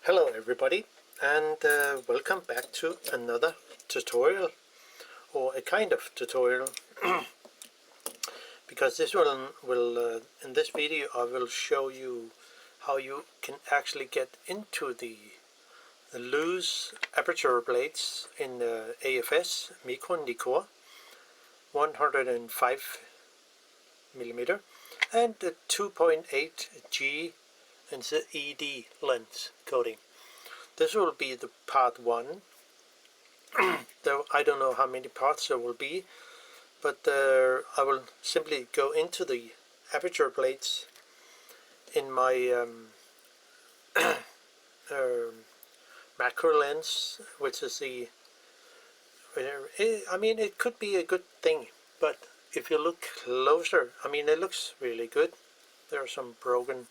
Hello everybody, and welcome back to another tutorial, or a kind of tutorial, because this one will in this video I will show you how you can actually get into the loose aperture blades in the AF-s Micro-Nikkor 105mm and the 2.8G and the ED lens coating. This will be the part 1, though I don't know how many parts there will be, but I will simply go into the aperture blades in my macro lens, which is the, I mean, it could be a good thing, but if you look closer, I mean, it looks really good. There are some broken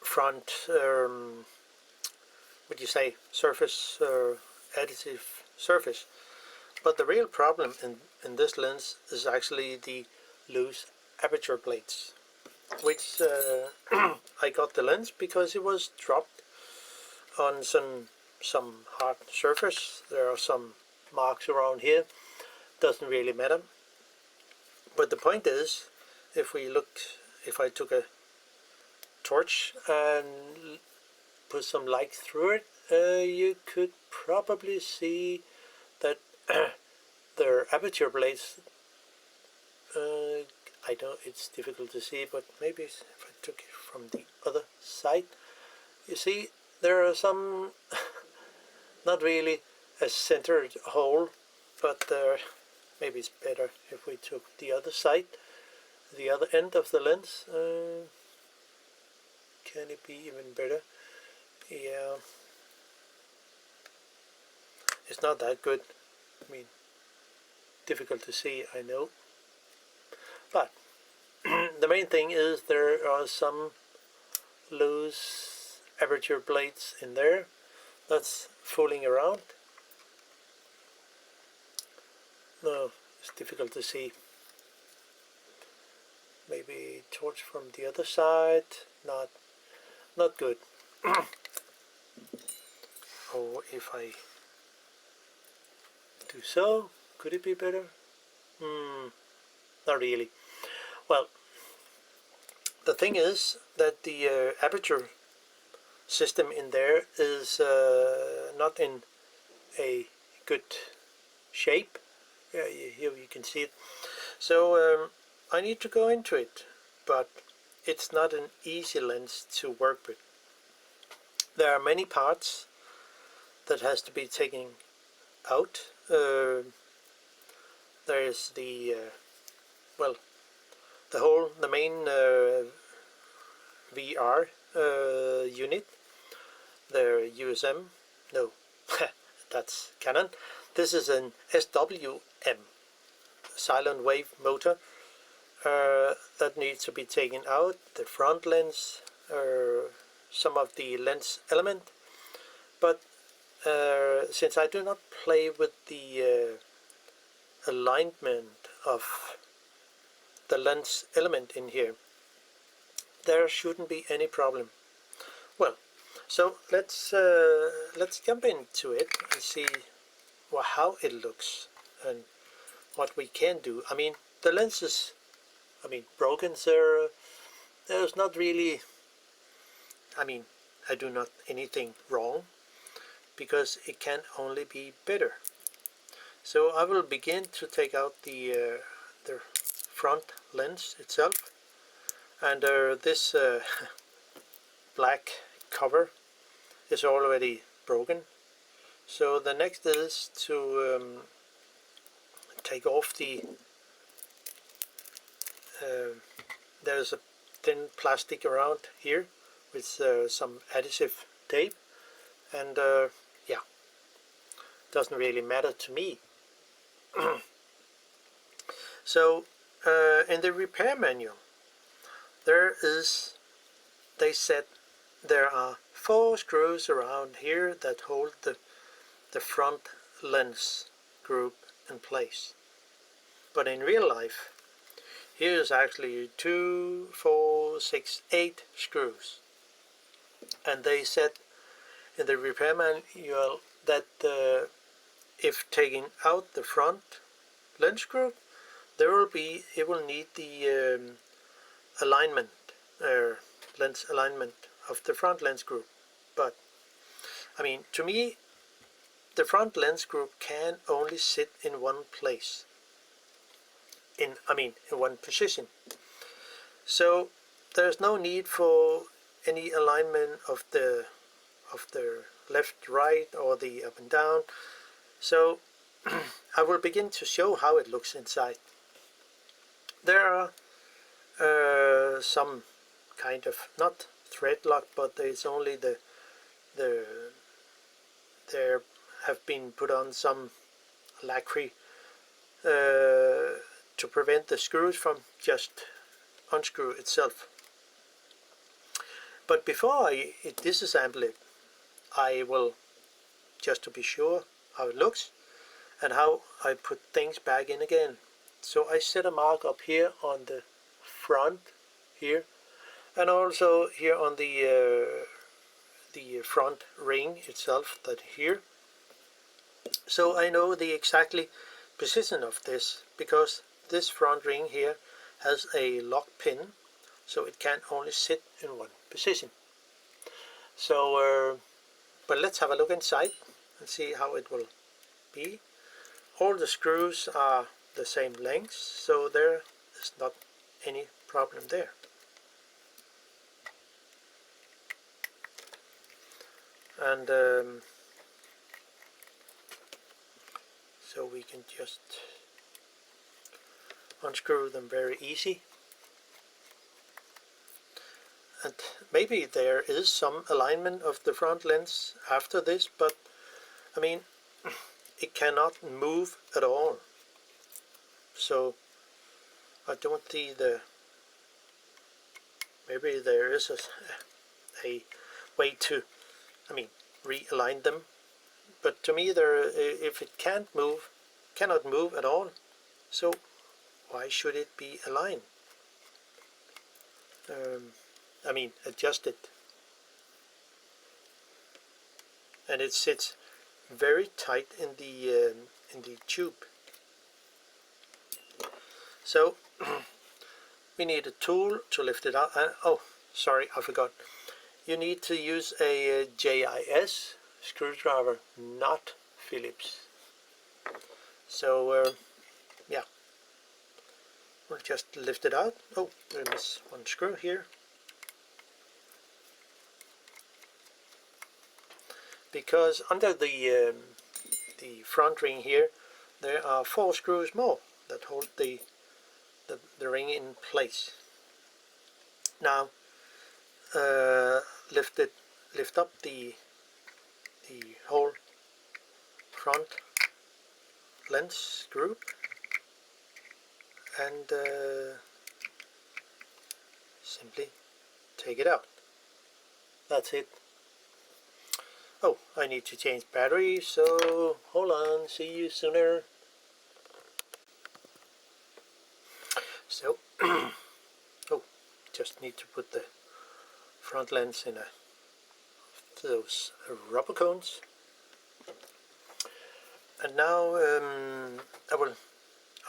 front what do you say, surface, additive surface, but the real problem in this lens is actually the loose aperture blades, which I got the lens because it was dropped on some hard surface. There are some marks around here, doesn't really matter, but the point is, if I took a torch and put some light through it, you could probably see that their aperture blades, I don't, it's difficult to see, but maybe if I took it from the other side, you see there are some not really a centered hole, but maybe it's better if we took the other side, the other end of the lens. Can it be even better? Yeah, it's not that good. I mean, difficult to see, I know, but the main thing is there are some loose aperture blades in there that's fooling around. No, it's difficult to see. Maybe torch from the other side, not good. Or if I do so, could it be better? Not really. Well, the thing is that the aperture system in there is not in a good shape. Yeah, here you can see it. So I need to go into it, but it's not an easy lens to work with. There are many parts that has to be taken out. There is the the main VR unit, the USM, no, that's Canon. This is an SWM, silent wave motor, that needs to be taken out, the front lens, some of the lens element, but since I do not play with the alignment of the lens element in here, there shouldn't be any problem. Well, so let's jump into it and see how it looks and what we can do. I mean, the lens is, broken, so there's not really, I do not anything wrong, because it can only be better. So I will begin to take out the front lens itself, and this black cover is already broken. So the next is to take off the there's a thin plastic around here with some adhesive tape, and yeah, doesn't really matter to me. So in the repair manual they said there are 4 screws around here that hold the front lens group in place, but in real life here's actually 2, 4, 6, 8 screws. and they said in the repair manual that if taking out the front lens group, it will need the alignment, lens alignment of the front lens group. But I mean, to me, the front lens group can only sit in one place. In one position. So there's no need for any alignment of the left, right, or the up and down. So I will begin to show how it looks inside. There are some kind of, not thread lock, but it's only there have been put on some lacquer to prevent the screws from just unscrew itself. But before I disassemble it, I will, just to be sure how it looks and how I put things back in again. So I set a mark up here on the front here, and also here on the front ring itself, that here. So I know the exactly position of this, because this front ring here has a lock pin, so it can only sit in one position. So but let's have a look inside and see how it will be. All the screws are the same length, so there is not any problem there. And so we can just unscrew them very easy. And maybe there is some alignment of the front lens after this, but I mean, it cannot move at all. So I don't see maybe there is a way to, realign them. But to me, if it cannot move at all, so why should it be aligned? Adjusted. And it sits very tight in the tube. So we need a tool to lift it out. Oh, sorry, I forgot. You need to use a JIS screwdriver, not Phillips. So yeah, we'll just lift it out. Oh, there is one screw here. Because under the front ring here, there are 4 screws more that hold the ring in place. Now lift up the whole front lens group and simply take it out. That's it. Oh, I need to change battery, so hold on, see you sooner. So, oh, just need to put the front lens in those rubber cones. And now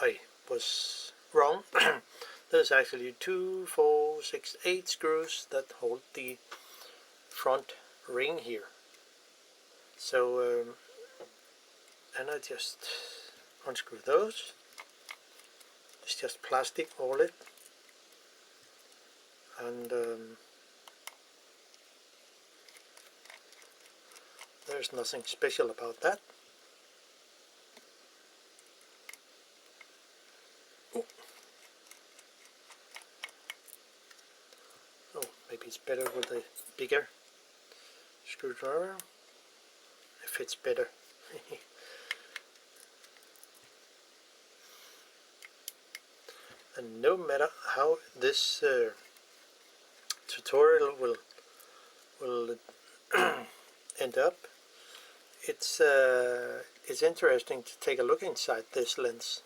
I was wrong. There's actually 2, 4, 6, 8 screws that hold the front ring here. So, and I just unscrew those. It's just plastic, all it. And there's nothing special about that. Ooh. Oh, maybe it's better with a bigger screwdriver. It fits better. And no matter how this tutorial will end up, it's interesting to take a look inside this lens.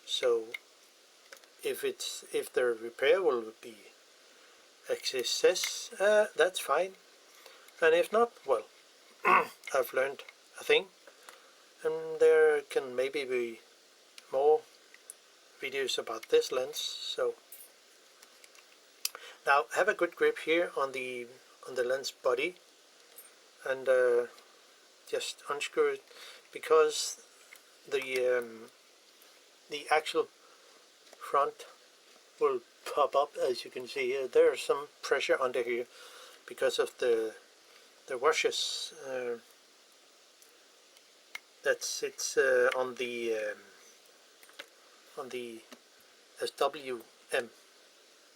So if the repair will be exists, that's fine. And if not, well, I've learned a thing, and there can maybe be more videos about this lens. So now have a good grip here on the lens body, and just unscrew it, because the actual front will pop up, as you can see here. There's some pressure under here because of the washers that sits on the SWM,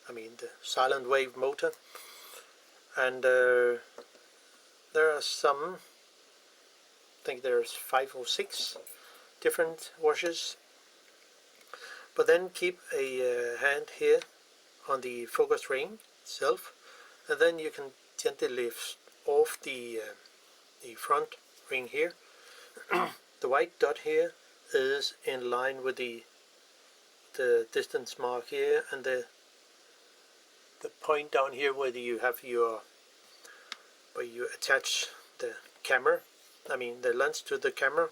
I mean the silent wave motor, and there are some, I think there's 5 or 6 different washers. But then keep a hand here on the focus ring itself, and then you can gently lift off the front ring here. The white dot here is in line with the distance mark here, and the point down here where you have where you attach the camera, I mean the lens to the camera.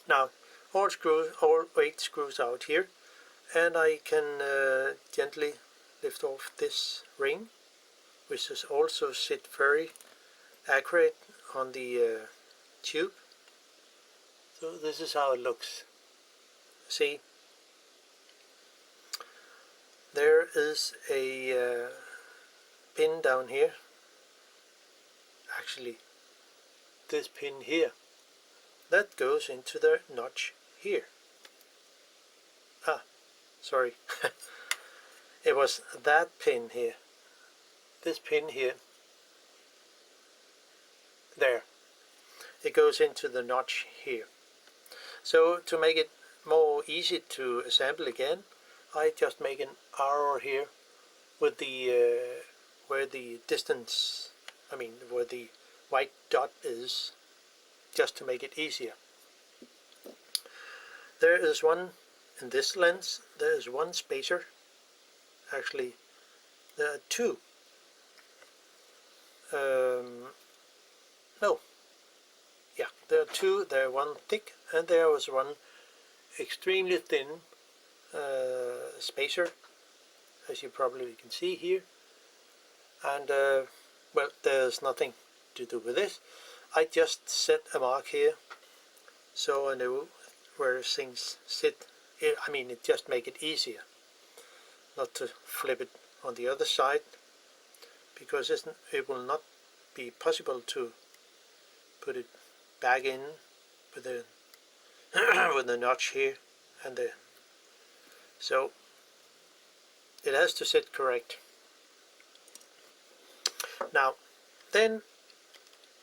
Now all 8 screws out here, and I can gently lift off this ring, which is also sit very accurate on the tube. So this is how it looks. See, there is a pin down here, actually this pin here, that goes into the notch here. Sorry, it was that pin here, this pin here, there, it goes into the notch here. So to make it more easy to assemble again, I just make an arrow here with the where the distance, I mean where the white dot is, just to make it easier. There is one in this lens, there is one spacer, actually there are 2. No, yeah, there are 2, there are one thick, and there was one extremely thin spacer, as you probably can see here. And well, there's nothing to do with this. I just set a mark here so I know where things sit. I mean, it just make it easier not to flip it on the other side, because it will not be possible to put it back in with the with the notch here, and so it has to sit correct. Now then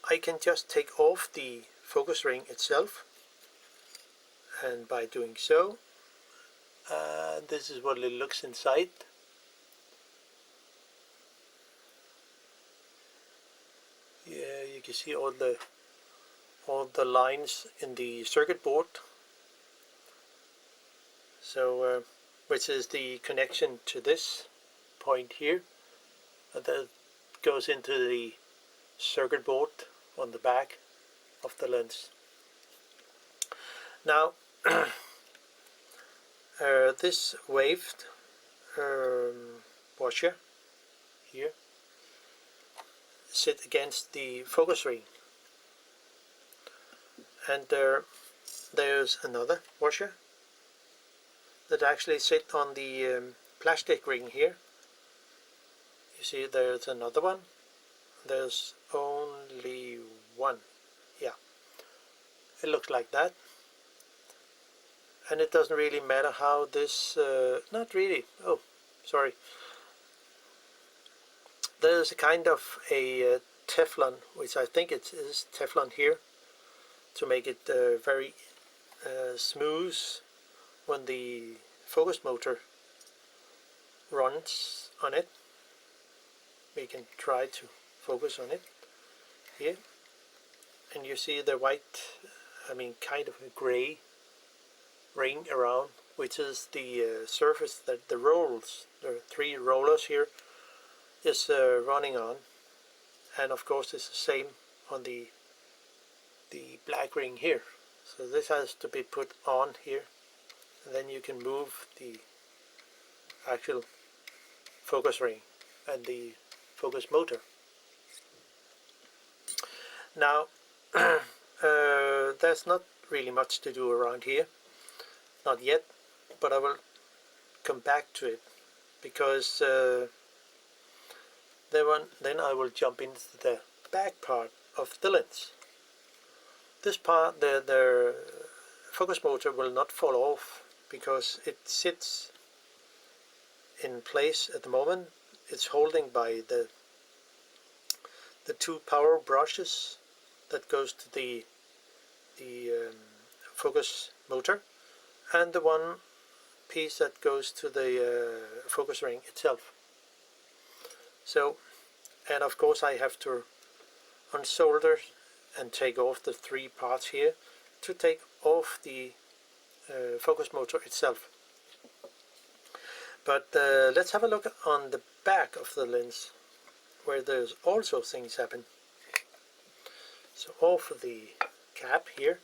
I can just take off the focus ring itself, and by doing so, this is what it looks inside. Yeah, you can see all the lines in the circuit board. So which is the connection to this point here, and that goes into the circuit board on the back of the lens. Now this waved washer here sit against the focus ring, and there's another washer that actually sit on the plastic ring here. You see there's another one, there's only one, yeah, it looks like that. And it doesn't really matter how this, not really, oh sorry, there's a kind of a Teflon, which I think it is Teflon here, to make it very smooth when the focus motor runs on it. We can try to focus on it here, and you see the white, I mean kind of a gray ring around, which is the surface that the rolls, there are 3 rollers here is running on, and of course it's the same on the black ring here. So this has to be put on here, and then you can move the actual focus ring and the focus motor. Now there's not really much to do around here, not yet, but I will come back to it, because then I will jump into the back part of the lens. This part, the focus motor will not fall off because it sits in place at the moment. It's holding by the two power brushes that goes to the focus motor, and the one piece that goes to the focus ring itself. So, and of course I have to unsolder and take off the three parts here to take off the focus motor itself. But let's have a look on the back of the lens, where there's also things happen. So off of the cap here,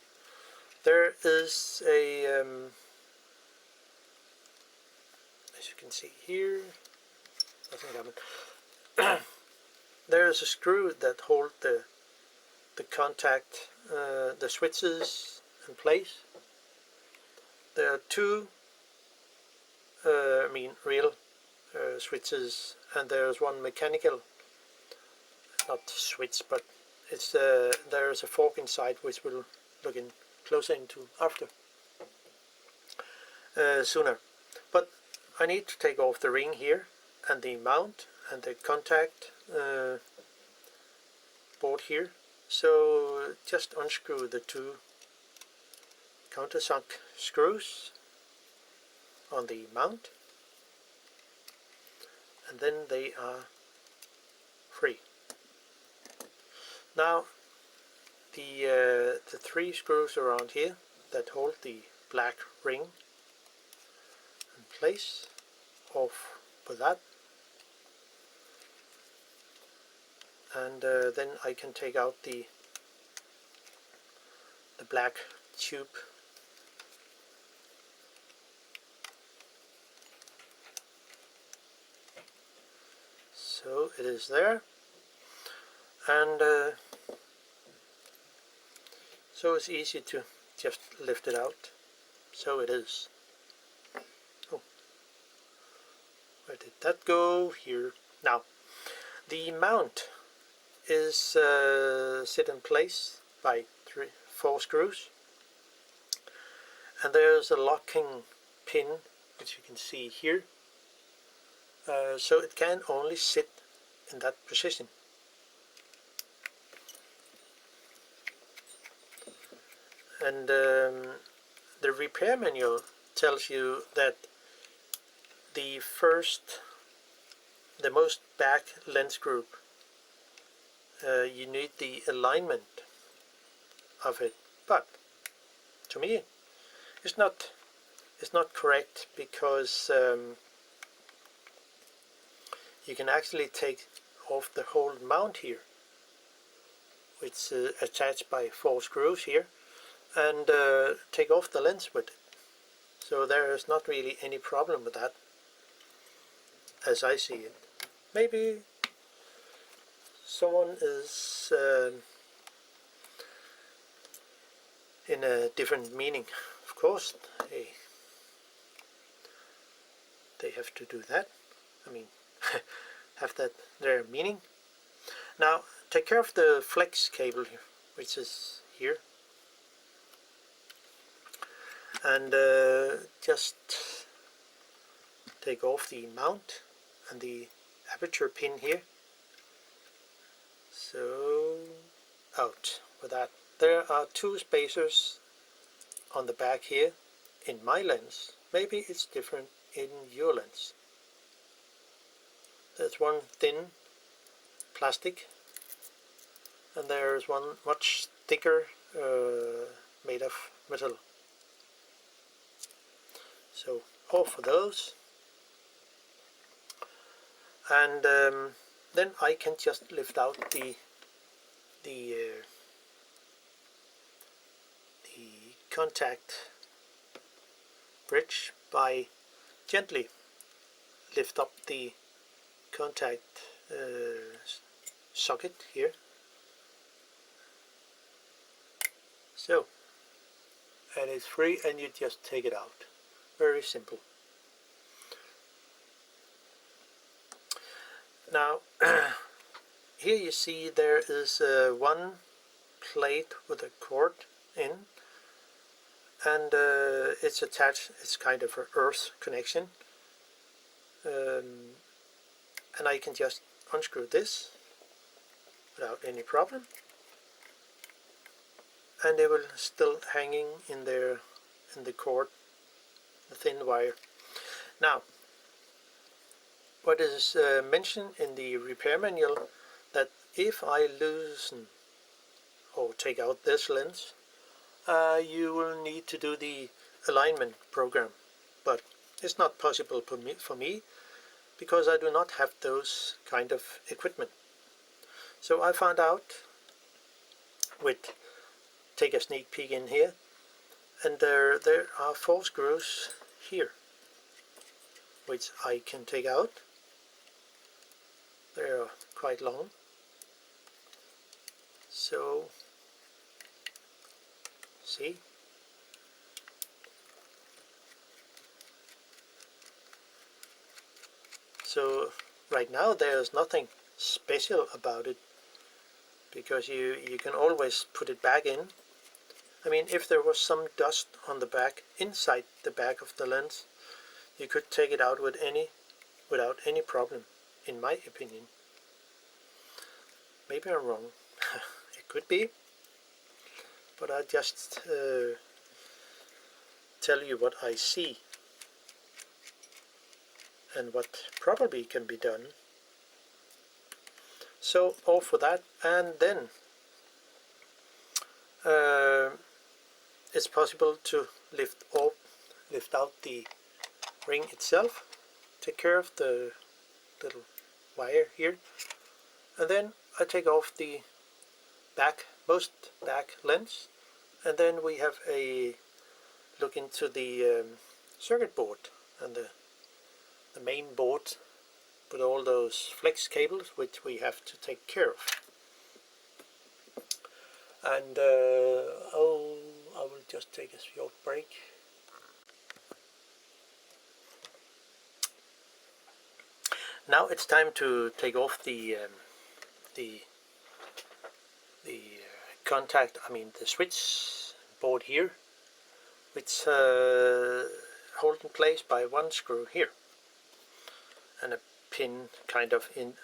there is a, as you can see here, nothing happened. There is a screw that holds the contact, the switches in place. There are two real switches, and there's one mechanical, not switch, but it's there's a fork inside, which we'll look closer into after sooner. But I need to take off the ring here, and the mount, and the contact board here. So just unscrew the two countersunk screws on the mount, and then they are free. Now the three screws around here that hold the black ring in place, off with that, and then I can take out the black tube. So it is there, and so it's easy to just lift it out. So it is. Oh, where did that go? Here. Now, the mount is set in place by 4 screws, and there's a locking pin, which you can see here. So it can only sit in that position. And the repair manual tells you that the most back lens group, you need the alignment of it, but to me it's not correct, because you can actually take off the whole mount here, which is attached by 4 screws here, and take off the lens with it. So there is not really any problem with that, as I see it. Maybe someone is in a different meaning. Of course, they have to do that. I mean, have that their meaning. Now, take care of the flex cable here, which is here, and just take off the mount and the aperture pin here. So out with that. There are 2 spacers on the back here in my lens. Maybe it's different in your lens. There's one thin plastic, and there's one much thicker made of metal. So off of those, and then I can just lift out the contact bridge by gently lift up the contact socket here. So, and it's free, and you just take it out. Very simple. Now, here you see there is one plate with a cord in, and it's attached. It's kind of an earth connection, and I can just unscrew this without any problem, and they will still hanging in there in the cord, the thin wire. Now, what is mentioned in the repair manual, that if I loosen or take out this lens, you will need to do the alignment program, but it's not possible for me because I do not have those kind of equipment. So I found out with take a sneak peek in here, and there are 4 screws here which I can take out. They are quite long, so see, so right now there's nothing special about it, because you can always put it back in. I mean, if there was some dust on the back, inside the back of the lens, you could take it out without any problem, in my opinion. Maybe I'm wrong. It could be, but I just tell you what I see and what probably can be done. So all for that, and then it's possible to lift out the ring itself, take care of the little wire here, and then I take off the most back lens, and then we have a look into the circuit board and the main board with all those flex cables which we have to take care of. And I will just take a short break. Now it's time to take off the contact, I mean the switch board here, which hold in place by one screw here and a pin kind of in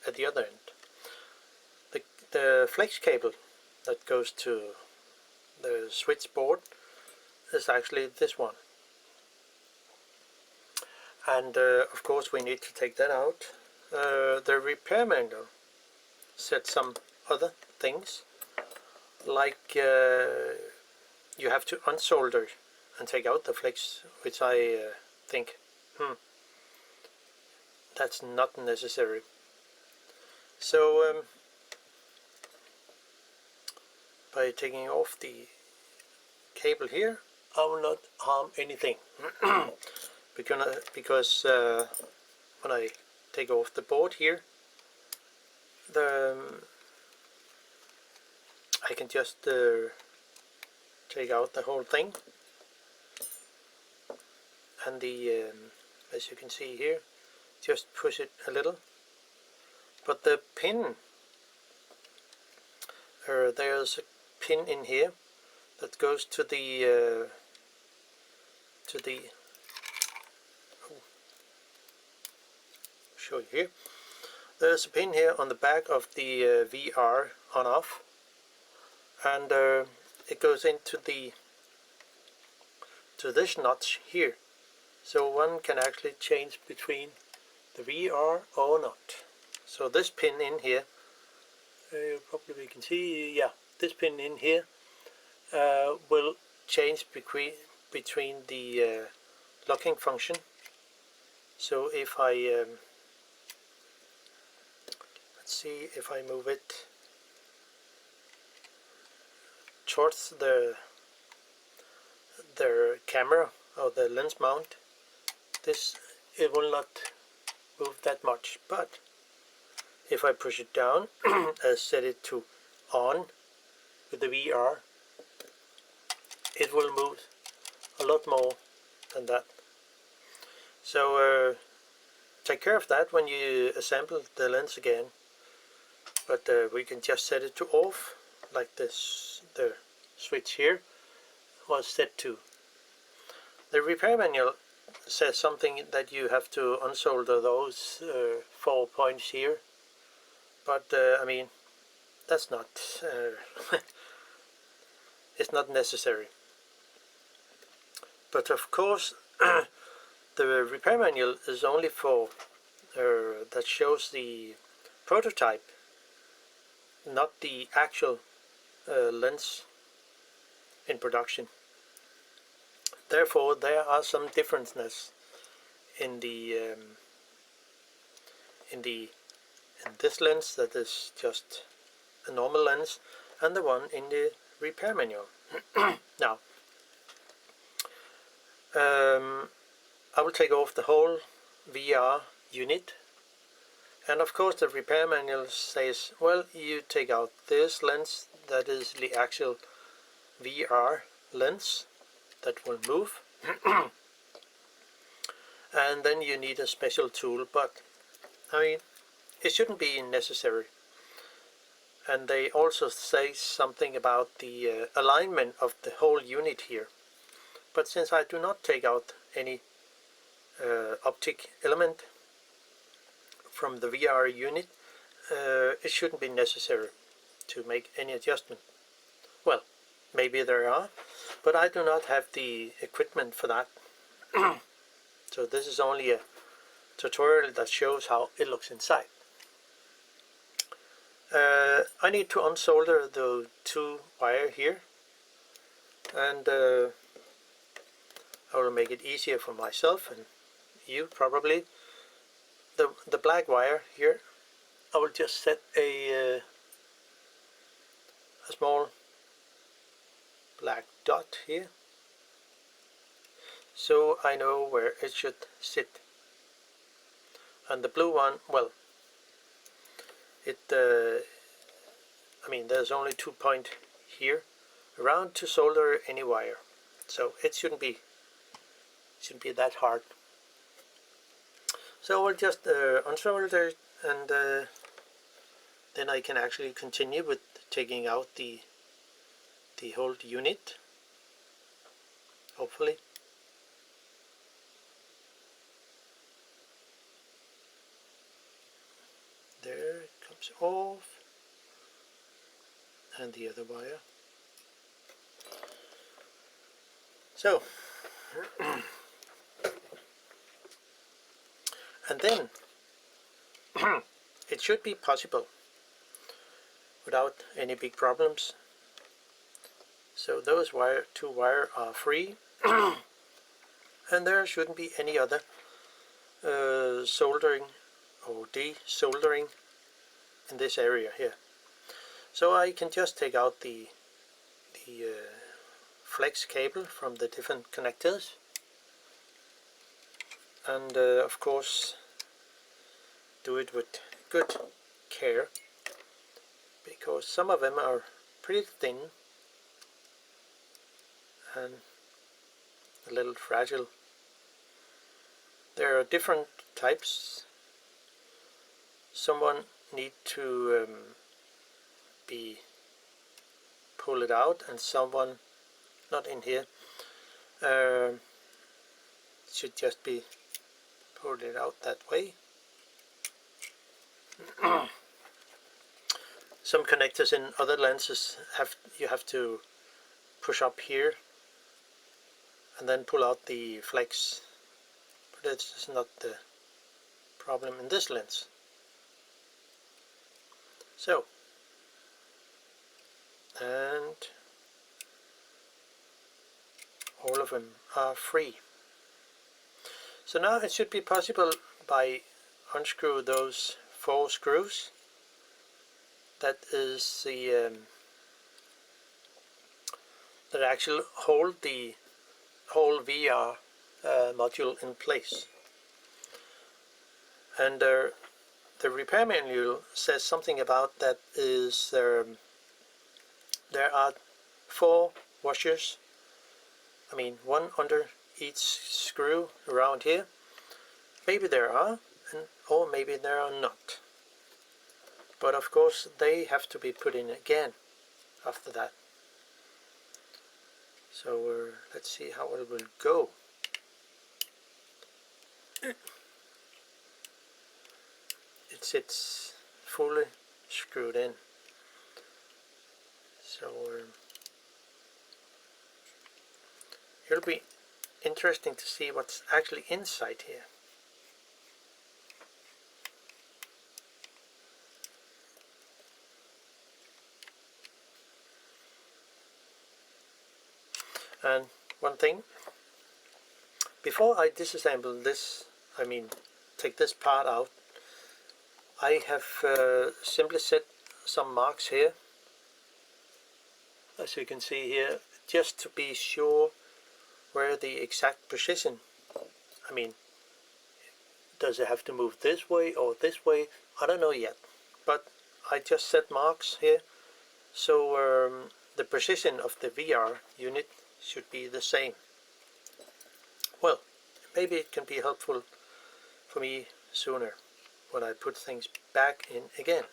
at the other end. The flex cable that goes to the switch board is actually this one, and of course we need to take that out. The repair manual said some other things, like you have to unsolder and take out the flex, which I think that's not necessary. So by taking off the cable here, I will not harm anything because when I take off the board here, I can just take out the whole thing, and as you can see here, just push it a little. But the pin, there's a pin in here that goes to the show you here. There's a pin here on the back of the VR on-off, and it goes into this notch here, so one can actually change between the VR or not. So this pin in here, probably you can see, yeah, this pin in here will change between the locking function. So if I see if I move it towards the camera or the lens mount, it will not move that much. But if I push it down and set it to on with the VR, it will move a lot more than that. So take care of that when you assemble the lens again. But we can just set it to off, like this. The switch here was set to. The repair manual says something that you have to unsolder those 4 points here, but I mean, that's not it's not necessary. But of course the repair manual is only for that shows the prototype, not the actual lens in production. Therefore, there are some differences in this lens that is just a normal lens, and the one in the repair manual. Now, I will take off the whole VR unit, and of course the repair manual says, well, you take out this lens, that is the actual VR lens that will move, and then you need a special tool, but I mean, it shouldn't be necessary. And they also say something about the alignment of the whole unit here. But since I do not take out any optic element from the VR unit, it shouldn't be necessary to make any adjustment. Well, maybe there are, but I do not have the equipment for that. So this is only a tutorial that shows how it looks inside. I need to unsolder the 2 wire here, and I will make it easier for myself and you probably. The black wire here, I will just set a small black dot here, so I know where it should sit. And the blue one, well, I mean, there's only 2 points here around to solder any wire, so it shouldn't be that hard. So I'll just unsolder it, and then I can actually continue with taking out the whole unit, hopefully. There it comes off, and the other wire. So and then it should be possible without any big problems. So those 2 wires are free, and there shouldn't be any other soldering or desoldering in this area here. So I can just take out the flex cable from the different connectors, and of course do it with good care, because some of them are pretty thin and a little fragile. There are different types. Someone need to pull it out, and someone, not in here, should just be pulled it out that way. Some connectors in other lenses you have to push up here and then pull out the flex, but that's not the problem in this lens. So, and all of them are free. So now it should be possible by unscrew those 4 screws that is the that actually hold the whole VR module in place. And the repair manual says something about that is there are 4 washers, I mean 1 under each screw around here. Maybe there are, or maybe there are not. But of course they have to be put in again after that. So let's see how it will go. It sits fully screwed in. So it'll be interesting to see what's actually inside here. And one thing, before I disassemble this, I mean take this part out, I have simply set some marks here, as you can see here, just to be sure where the exact position, I mean, does it have to move this way or this way? I don't know yet, but I just set marks here, so the position of the VR unit should be the same. Well, maybe it can be helpful for me sooner when I put things back in again.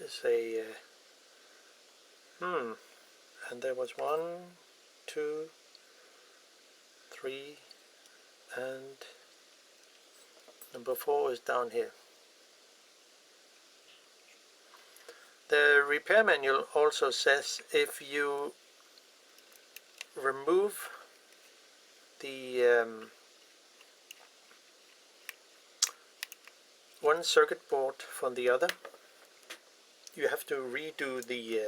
It's a and there was 1, 2, 3, and number 4 is down here. The repair manual also says if you remove the one circuit board from the other, you have to redo the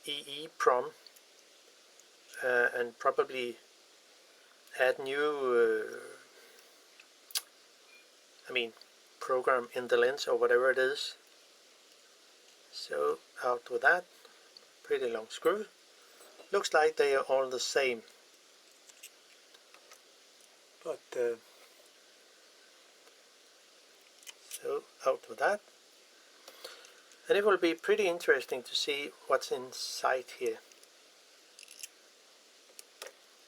EEPROM and probably add new I mean program in the lens or whatever it is. So out with that. Pretty long screw. Looks like they are all the same, but so out with that. And it will be pretty interesting to see what's inside here.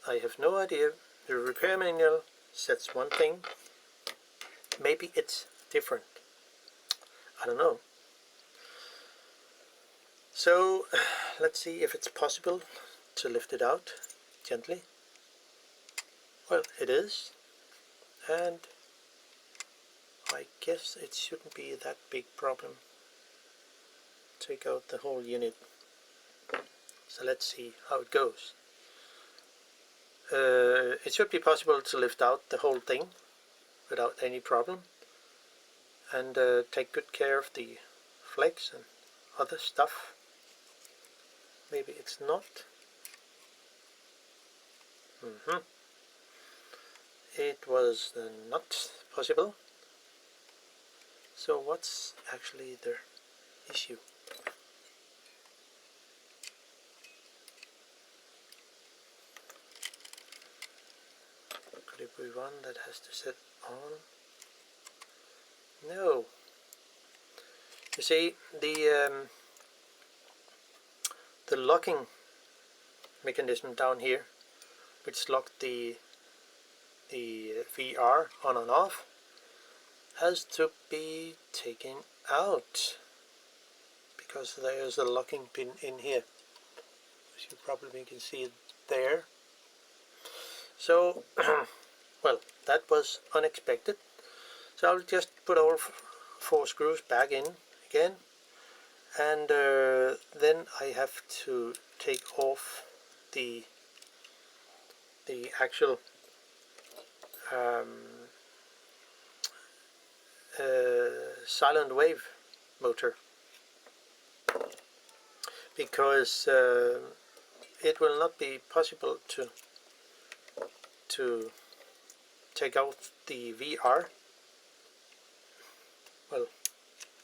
I have no idea. The repair manual says one thing. Maybe it's different. I don't know. So let's see if it's possible to lift it out gently. Well, it is, and I guess it shouldn't be that big problem. Take out the whole unit. So let's see how it goes. It should be possible to lift out the whole thing without any problem, and take good care of the flex and other stuff. Maybe it's not. It was not possible. So what's actually the issue? Could it be one that has to set on? No. You see, the locking mechanism down here, which locked the VR on and off, has to be taken out because there's a locking pin in here, as you probably can see it there. So well, that was unexpected, so I'll just put all 4 screws back in again, and then I have to take off the actual silent wave motor, because it will not be possible to to take out the VR. Well,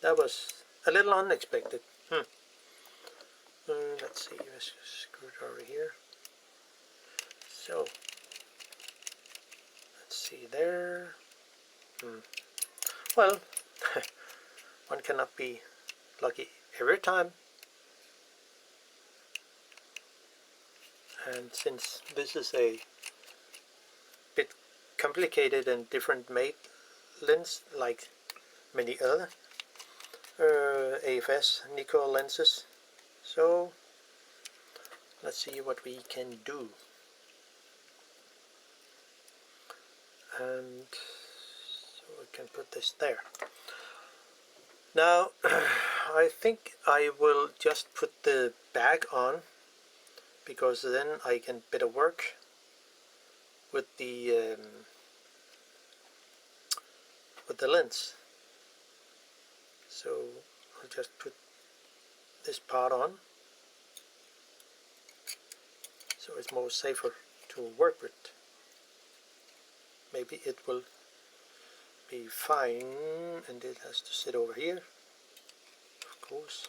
that was a little unexpected. Let's see, let's screw it over here. So, let's see there. Well, one cannot be lucky every time. And since this is a bit complicated and different made lens, like many other AF-s Nikkor lenses, so let's see what we can do. And so we can put this there. Now I think I will just put the bag on, because then I can better work with the lens. So I'll just put this part on, so it's more safer to work with. Maybe it will be fine, and it has to sit over here, of course.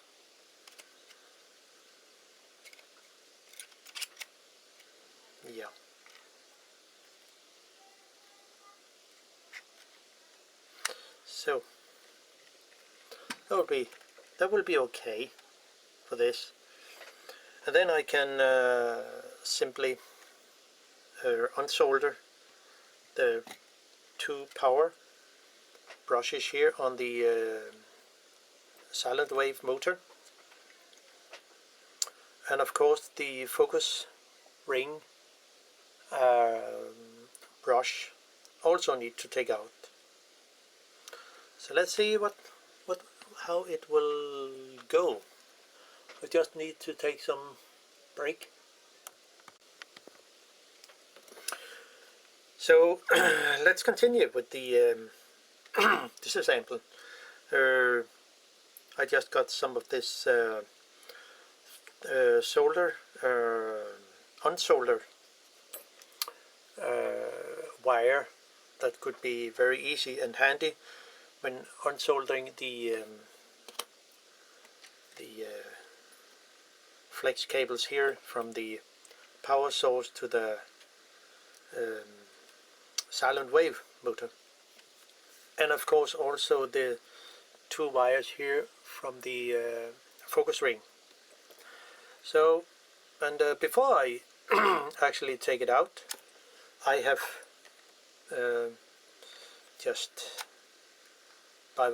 Yeah. So that will be okay for this, and then I can simply unsolder the two power brushes here on the silent wave motor, and of course the focus ring brush also need to take out. So let's see how it will go. We just need to take some break. So let's continue with the disassembling. I just got some of this unsoldered wire that could be very easy and handy when unsoldering the flex cables here from the power source to the silent wave motor, and of course also the two wires here from the focus ring. So, and before I actually take it out, I have just by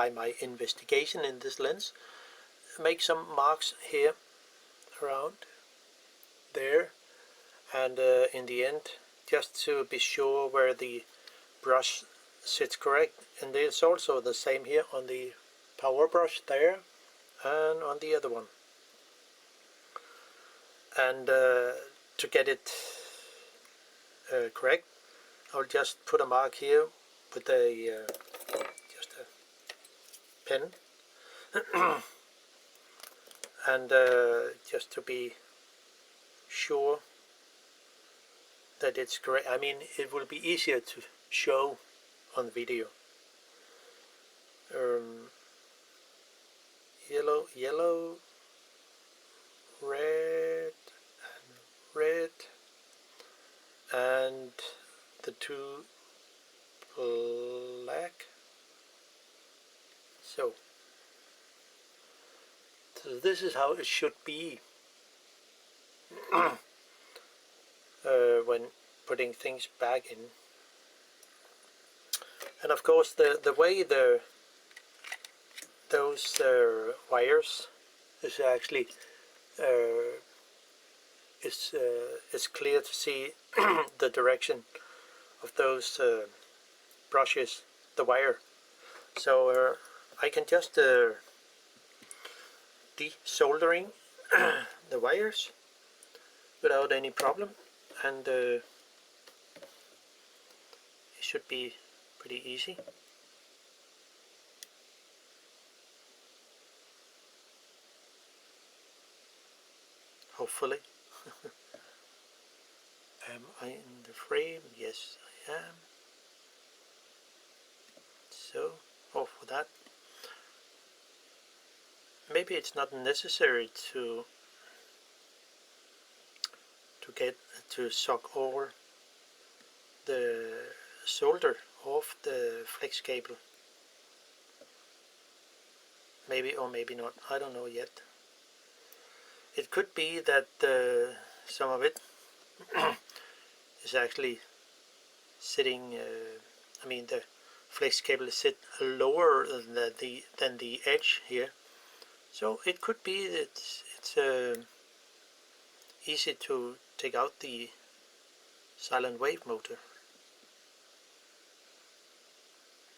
my investigation in this lens make some marks here around there, and in the end, just to be sure where the brush sits correct. And it's also the same here on the power brush there and on the other one. And to get it correct, I'll just put a mark here with a just a pen and just to be sure that it's correct. I mean, it will be easier to show on video. Yellow, red, and the two black. So this is how it should be when putting things back in. And of course the way those wires is actually it's clear to see the direction of those brushes, the wire. So I can just desoldering the wires without any problem, and it should be pretty easy. Hopefully. Am I in the frame? Yes, I am. So, off with that. Maybe it's not necessary to suck all the solder off the flex cable. Maybe or maybe not, I don't know yet. It could be that some of it is actually sitting, I mean the flex cable is sit lower than the edge here. So it could be that it's easy to take out the silent wave motor.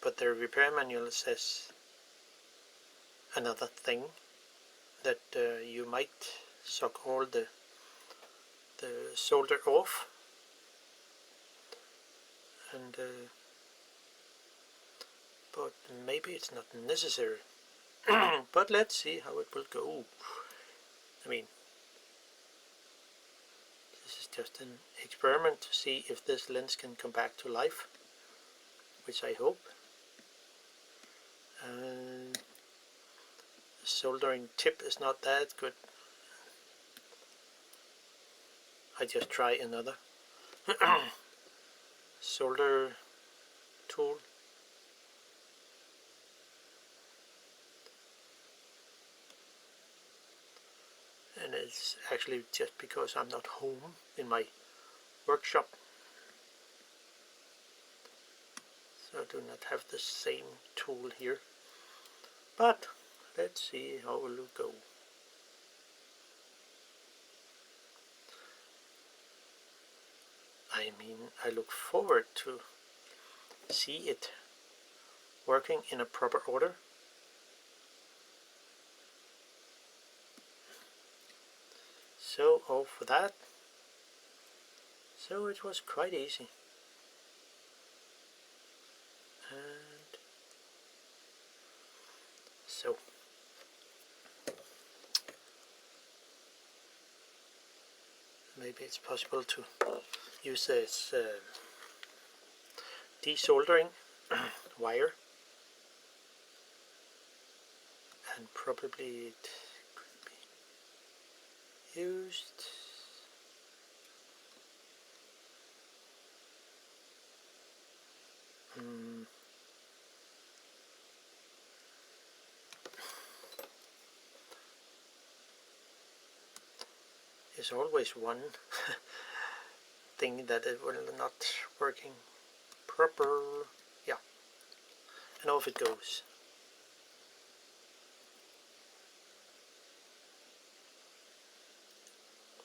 But the repair manual says another thing, that you might suck all the solder off, and but maybe it's not necessary. But let's see how it will go. I mean, this is just an experiment to see if this lens can come back to life, which I hope. The soldering tip is not that good. I just try another solder tool. And it's actually just because I'm not home in my workshop, so I do not have the same tool here. But let's see how it will go. I mean, I look forward to see it working in a proper order. So off for that. So it was quite easy. And so maybe it's possible to use this desoldering wire, and probably it could be used there's always one thing that it will not working proper. Yeah, and off it goes.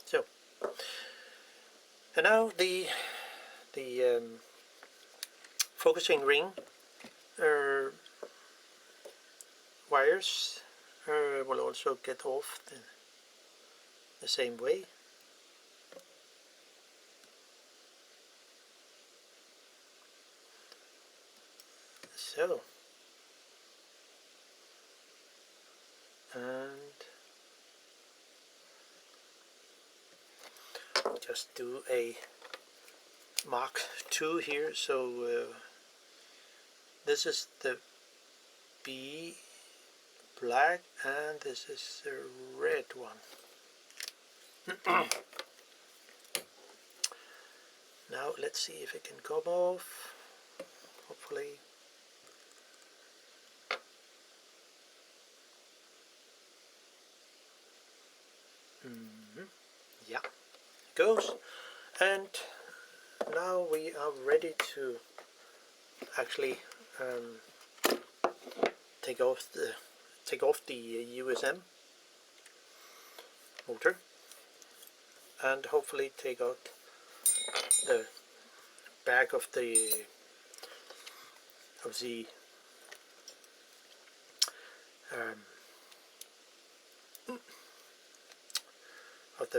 So, and now the focusing ring wires will also get off the same way. So, and just do a Mark II here. So this is the B black and this is the red one. Now let's see if it can come off, hopefully. Yeah, it goes. And now we are ready to actually take off the USM motor, and hopefully take out the back of the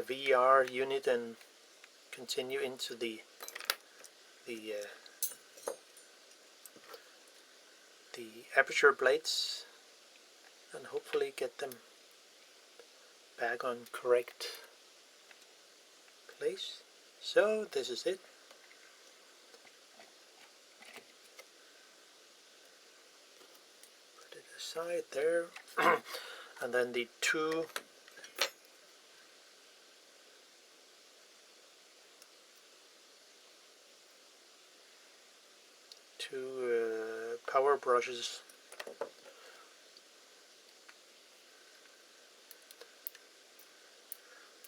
VR unit and continue into the aperture plates, and hopefully get them back on correct place. So this is it. Put it aside there. And then the two power brushes.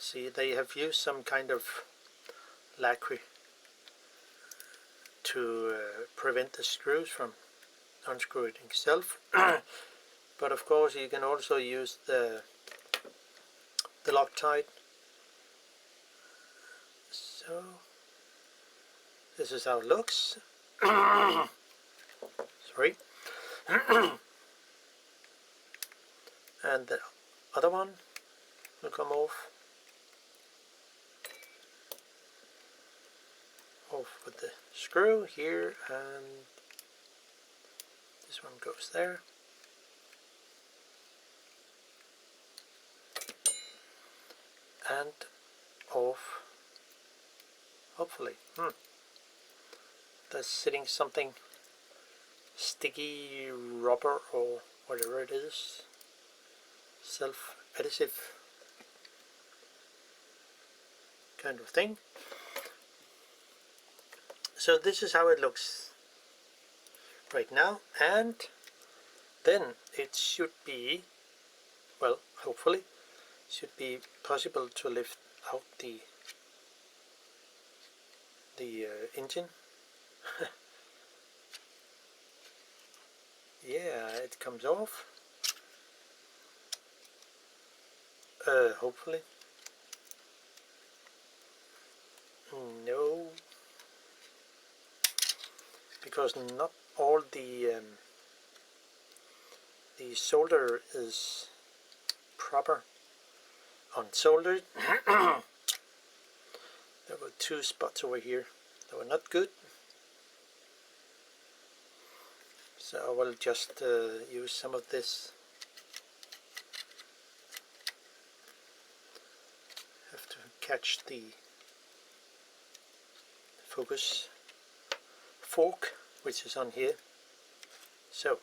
See, they have used some kind of lacquer to prevent the screws from unscrewing itself. But of course you can also use the Loctite. So this is how it looks. Sorry. And the other one will come off with the screw here, and this one goes there. And off, hopefully. That's sitting something sticky rubber or whatever it is, self-adhesive kind of thing. So this is how it looks right now, and then it should be, well, hopefully should be possible to lift out the engine. Yeah, it comes off. Hopefully. No, because not all the solder is proper unsoldered. There were two spots over here that were not good, so I will just use some of this. Have to catch the focus fork which is on here. So,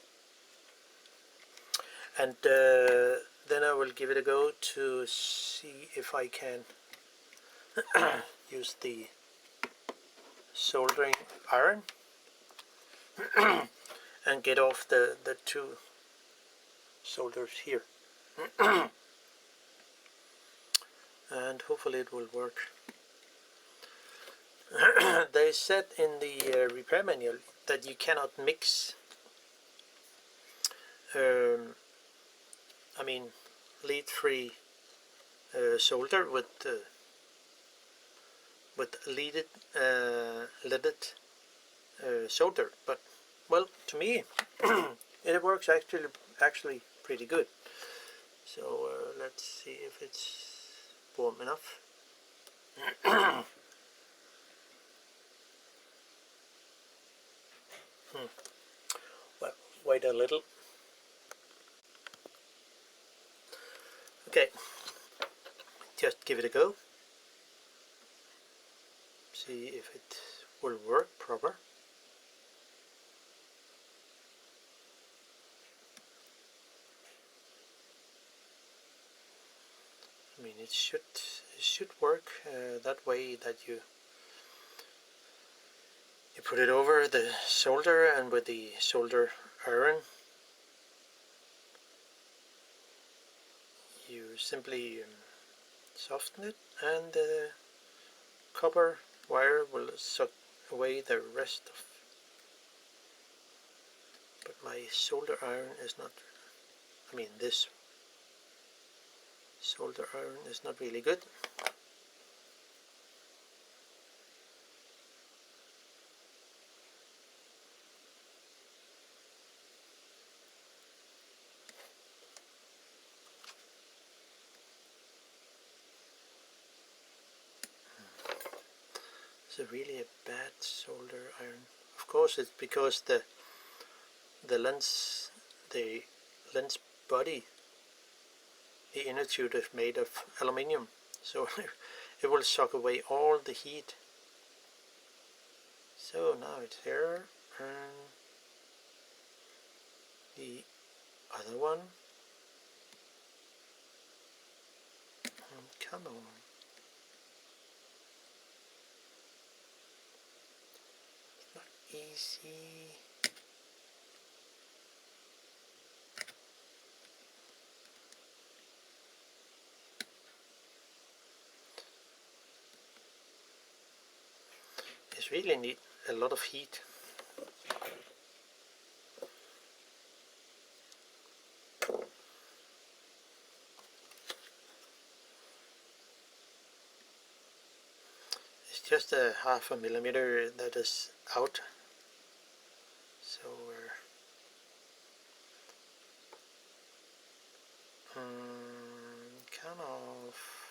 and then I will give it a go to see if I can use the soldering iron and get off the two solders here. And hopefully it will work. They said in the repair manual that you cannot mix I mean lead-free solder with leaded solder, but well, to me it works actually pretty good. So let's see if it's warm enough. Well, wait a little. Okay, just give it a go. See if it will work proper. I mean, it should work that way, that you put it over the solder, and with the solder iron you simply soften it, and the copper wire will suck away the rest of. But my solder iron is not, I mean this solder iron is not really good. It's really a bad solder iron. Of course, it's because the lens body, the inner tube, is made of aluminium, so it will suck away all the heat. So now it's here, and the other one. Come on. It's not easy. It's really need a lot of heat. It's just a 0.5 millimeter that is out. So we're come off.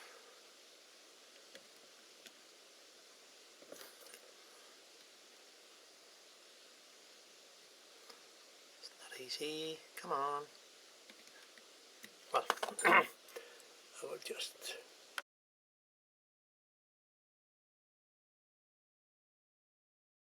It's not easy. Come on.